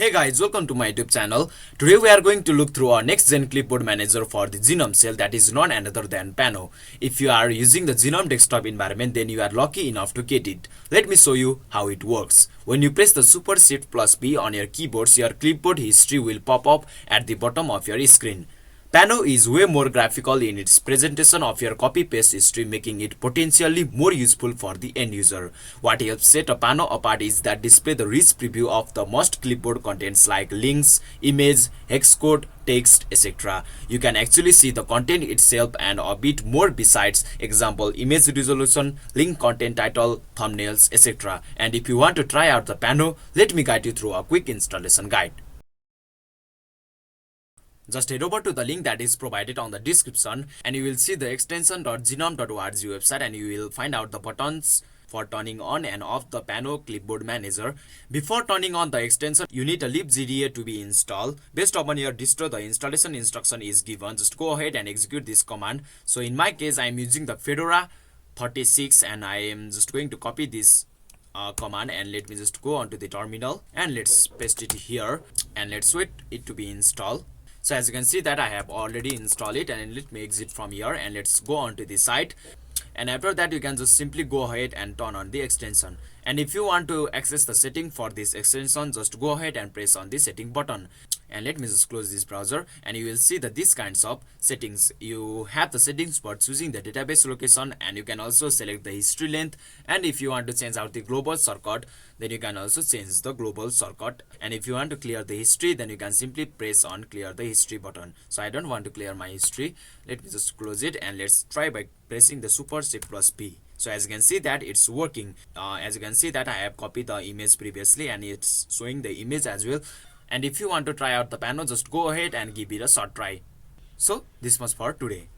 Hey guys, welcome to my YouTube channel. Today we are going to look through our next gen clipboard manager for the Gnome Shell, that is none other than Pano. If you are using the Gnome desktop environment, then you are lucky enough to get it. Let me show you how it works. When you press the Super Shift plus B on your keyboards, your clipboard history will pop up at the bottom of your screen. Pano is way more graphical in its presentation of your copy-paste history, making it potentially more useful for the end user. What helps set a Pano apart is that display the rich preview of the most clipboard contents like links, image, hex code, text, etc. You can actually see the content itself and a bit more besides, example, image resolution, link content title, thumbnails, etc. And if you want to try out the Pano, let me guide you through a quick installation guide. Just head over to the link that is provided on the description and you will see the extension.gnome.org website, and you will find out the buttons for turning on and off the Pano clipboard manager. Before turning on the extension, you need a libgda to be installed. Based upon your distro, the installation instruction is given. Just go ahead and execute this command. So in my case, I am using the Fedora 36 and I am just going to copy this command, and let me just go onto the terminal and let's paste it here and let's wait it to be installed. So as you can see that I have already installed it, and let me exit from here and let's go on to the site. And after that you can just simply go ahead and turn on the extension. And if you want to access the setting for this extension, just go ahead and press on the setting button. And let me just close this browser, and you will see that these kinds of settings. You have the settings for choosing the database location, and you can also select the history length. And if you want to change out the global shortcut, then you can also change the global shortcut. And if you want to clear the history, then you can simply press on clear the history button. So I don't want to clear my history. Let me just close it, and let's try by pressing the Super Shift plus P. So as you can see that it's working. As you can see that I have copied the image previously and it's showing the image as well. And if you want to try out the Pano, just go ahead and give it a short try. So this much for today.